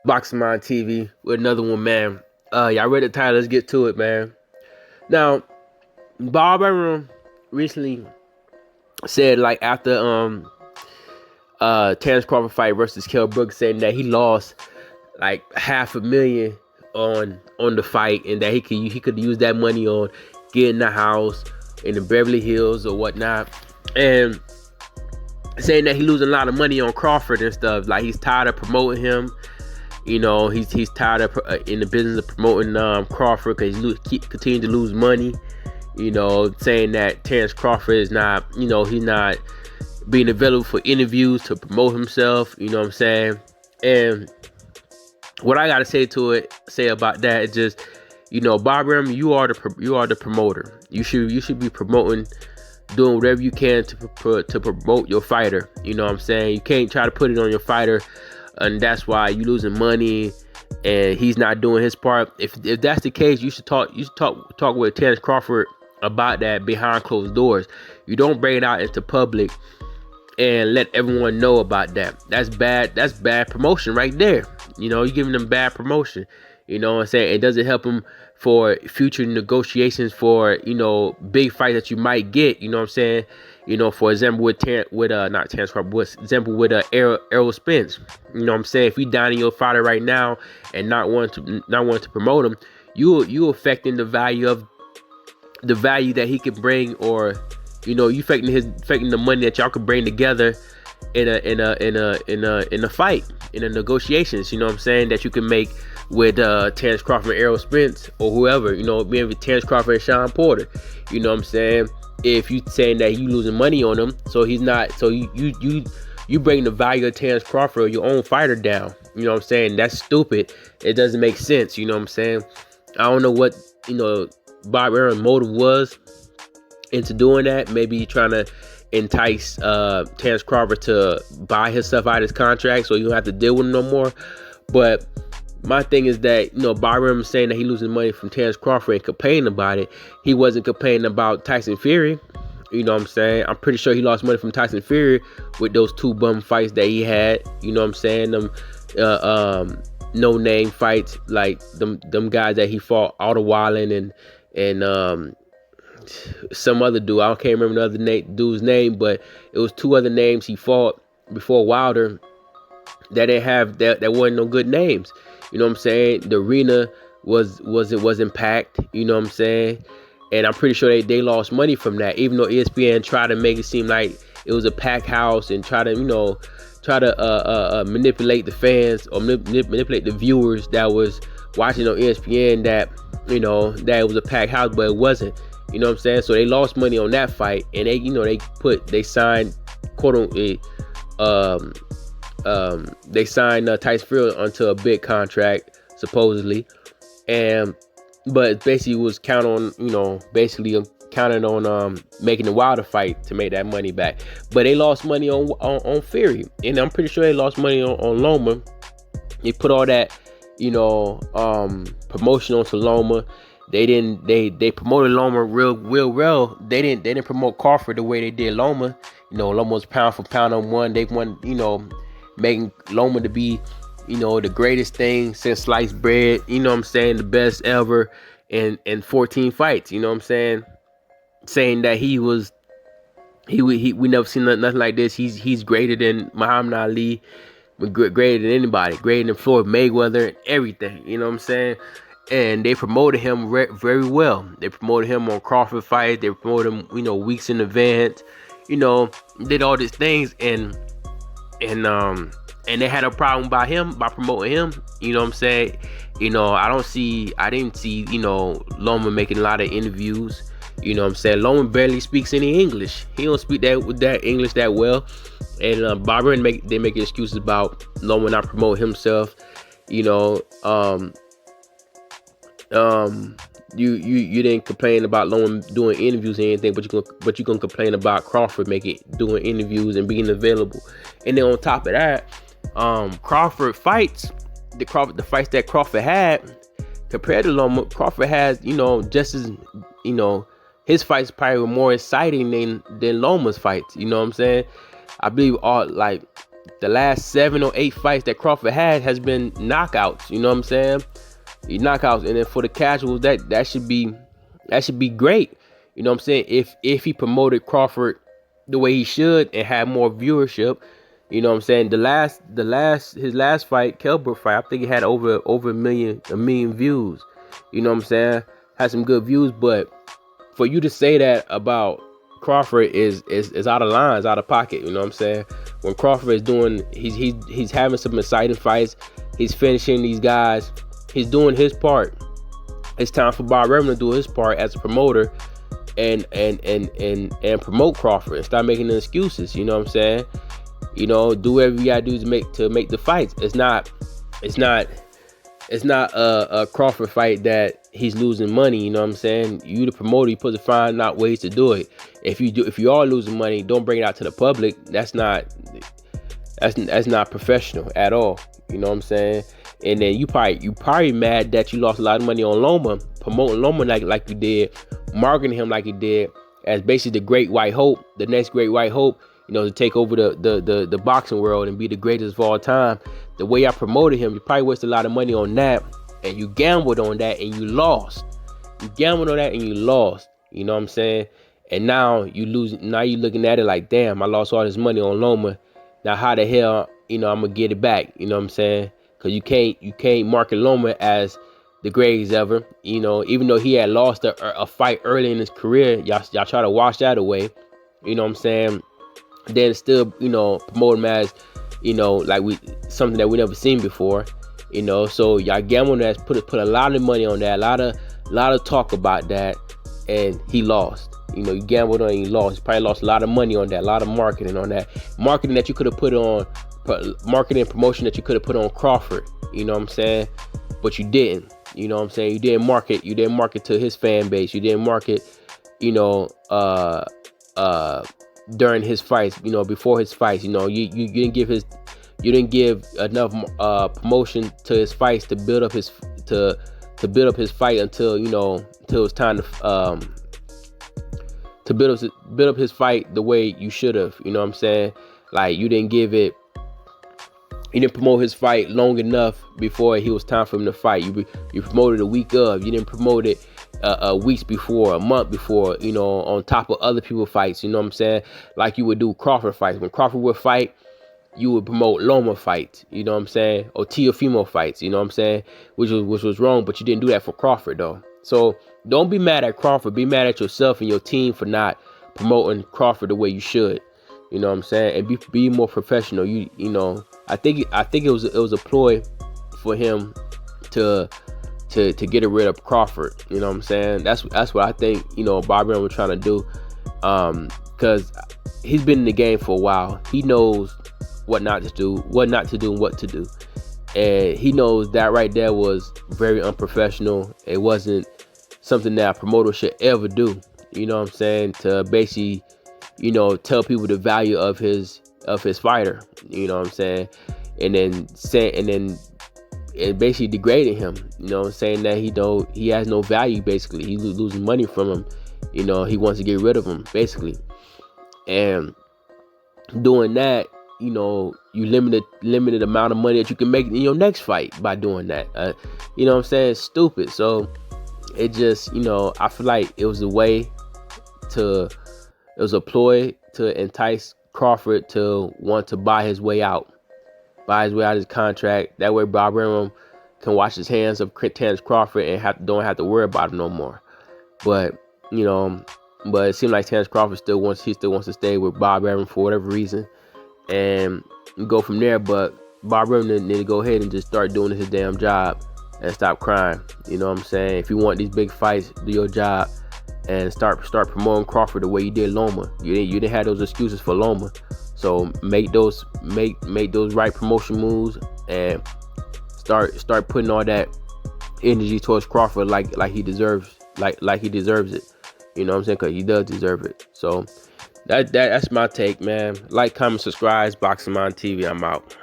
Boxing Mind TV with another one, man. Y'all read the title? Let's get to it, man. Now, Bob Arum recently said, like, after Terence Crawford fight versus Kell Brooks, saying that he lost like $500,000 on the fight, and that he could use that money on getting a house in the Beverly Hills or whatnot, and saying that he losing a lot of money on Crawford and stuff. Like, he's tired of promoting him. You know, he's tired of in the business of promoting Crawford because he continuing to lose money. You know, saying that Terence Crawford is not, he's not being available for interviews to promote himself. You know what I'm saying? And what I gotta say about that is just, Bob Arum, you are the promoter. You should be promoting, doing whatever you can to promote your fighter. You know what I'm saying? You can't try to put it on your fighter, and that's why you losing money and he's not doing his part. If that's the case, you should talk with Terence Crawford about that behind closed doors. You don't bring it out into public and let everyone know about that. That's bad promotion right there. You're giving them bad promotion. You know what I'm saying? It doesn't help them for future negotiations for, big fights that you might get. You know what I'm saying? For example, with not Terence Crawford, with example with Errol Spence. You know what I'm saying? If you down in your fighter right now and not wanting to promote him, you affecting the value that he could bring, or you affecting the money that y'all could bring together in a fight, in a negotiations. You know what I'm saying, that you can make with Terence Crawford and Errol Spence or whoever. Maybe Terence Crawford and Sean Porter. You know what I'm saying? If you saying that you losing money on him, so he's not, so you bring the value of Terence Crawford or your own fighter down. You know what I'm saying? That's stupid. It doesn't make sense. You know what I'm saying? I don't know what Bob Arum's motive was into doing that. Maybe trying to entice Terence Crawford to buy his stuff out of his contract so you don't have to deal with him no more. But my thing is that, Bob Arum saying that he losing money from Terence Crawford and complaining about it. He wasn't complaining about Tyson Fury. You know what I'm saying? I'm pretty sure he lost money from Tyson Fury with those 2 bum fights that he had. You know what I'm saying? Them no name fights, like them guys that he fought, Otto Wallen and some other dude. I can't remember the other dude's name, but it was 2 other names he fought before Wilder that didn't have that wasn't no good names. You know what I'm saying? The arena wasn't packed. You know what I'm saying? And I'm pretty sure they lost money from that, even though ESPN tried to make it seem like it was a packed house and try to manipulate the fans or manipulate the viewers that was watching on ESPN that that it was a packed house, but it wasn't. You know what I'm saying? So they lost money on that fight, and they signed they signed Tyson Fury onto a big contract supposedly, but basically was counting on making the Wilder fight to make that money back. But they lost money on Fury, and I'm pretty sure they lost money on Loma. They put all that promotion onto Loma. They promoted Loma real well. They didn't promote Crawford the way they did Loma. Loma was pound for pound on one. They won, making Loma to be, the greatest thing since sliced bread. You know what I'm saying? The best ever in 14 fights. You know what I'm saying? Saying that we never seen nothing like this. He's greater than Muhammad Ali, greater than anybody, greater than Floyd Mayweather and everything. You know what I'm saying? And they promoted him very well. They promoted him on Crawford fight. They promoted him, weeks in advance. Did all these things, and they had a problem by promoting him. You know what I'm saying? I didn't see Loma making a lot of interviews. You know what I'm saying? Loma barely speaks any English. He don't speak that English that well. And Bob Arum they make excuses about Loma not promoting himself. You didn't complain about Loma doing interviews or anything, but you gonna complain about Crawford doing interviews and being available. And then on top of that, Crawford fights, the fights that Crawford had compared to Loma, Crawford has just as his fights probably were more exciting than Loma's fights. You know what I'm saying? I believe the last 7 or 8 fights that Crawford had has been knockouts. You know what I'm saying? Knockouts. And then for the casuals, that should be great. You know what I'm saying? If he promoted Crawford the way he should and had more viewership, you know what I'm saying? His last fight, Kell Brook fight, I think it had over a million views. You know what I'm saying? Had some good views, but for you to say that about Crawford is out of line, out of pocket. You know what I'm saying? When Crawford is doing, he's having some exciting fights. He's finishing these guys. He's doing his part. It's time for Bob Arum to do his part as a promoter and promote Crawford and stop making the excuses. You know what I'm saying? You know, do whatever you gotta do to make the fights. It's not a Crawford fight that he's losing money. You know what I'm saying? You the promoter, you supposed to find out ways to do it. If you are losing money, don't bring it out to the public. That's not professional at all. You know what I'm saying? And then you probably mad that you lost a lot of money on Loma, promoting Loma like you did, marketing him like you did as basically the great white hope, the next great white hope, you know, to take over the boxing world and be the greatest of all time. The way I promoted him, you probably wasted a lot of money on that, and you gambled on that and you lost. You gambled on that and you lost. You know what I'm saying? And now you lose. Now you looking at it like, damn, I lost all this money on Loma. Now how the hell, you know, I'm gonna get it back? You know what I'm saying? Because you can't market Loma as the greatest ever. You know, even though he had lost a fight early in his career, y'all try to wash that away. You know what I'm saying? Then still, you know, promote him as, you know, like something that we never seen before. You know, so y'all gambled that, put a lot of money on that, a lot of talk about that, and he lost. You know, you gambled on it and you lost. You probably lost a lot of money on that, a lot of marketing on that. Marketing that you could have put on, marketing and promotion that you could have put on Crawford. You know what I'm saying? But you didn't. You know what I'm saying? You didn't market to his fan base. You didn't market, you know, during his fights, you know, before his fights. You know, you didn't give enough promotion to his fights to build up his fight until, you know, until it's time to build up his fight the way you should have. You know what I'm saying? Like, you didn't promote his fight long enough before he was time for him to fight. You promoted a week of. You didn't promote it weeks before, a month before, you know, on top of other people's fights. You know what I'm saying? Like you would do Crawford fights. When Crawford would fight, you would promote Loma fights. You know what I'm saying? Or Teofimo fights. You know what I'm saying? Which was wrong, but you didn't do that for Crawford though. So don't be mad at Crawford. Be mad at yourself and your team for not promoting Crawford the way you should. You know what I'm saying? And be more professional. You know, I think it was a ploy for him to get rid of Crawford. You know what I'm saying? That's what I think, you know, Bob Arum was trying to do. Because he's been in the game for a while. He knows what not to do, and what to do. And he knows that right there was very unprofessional. It wasn't something that a promoter should ever do. You know what I'm saying? To basically, you know, tell people the value of his fighter. You know what I'm saying? And basically degrading him. You know, saying that he has no value. Basically, he's losing money from him. You know, he wants to get rid of him, basically. And doing that, you know, you limited amount of money that you can make in your next fight by doing that. You know what I'm saying? It's stupid. So it just, you know, I feel like it was a ploy to entice Crawford to want to buy his way out of his contract. That way Bob Arum can wash his hands of Terence Crawford and don't have to worry about him no more. But, you know, it seems like Terence Crawford still wants to stay with Bob Arum for whatever reason, and go from there. But Bob Arum need to go ahead and just start doing his damn job and stop crying. You know what I'm saying? If you want these big fights, do your job and start promoting Crawford the way you did Loma. You didn't have those excuses for Loma. So make those right promotion moves and start putting all that energy towards Crawford like he deserves it. You know what I'm saying? Because he does deserve it. So that's my take, man. Like, comment, subscribe. Boxing Mind TV. I'm out.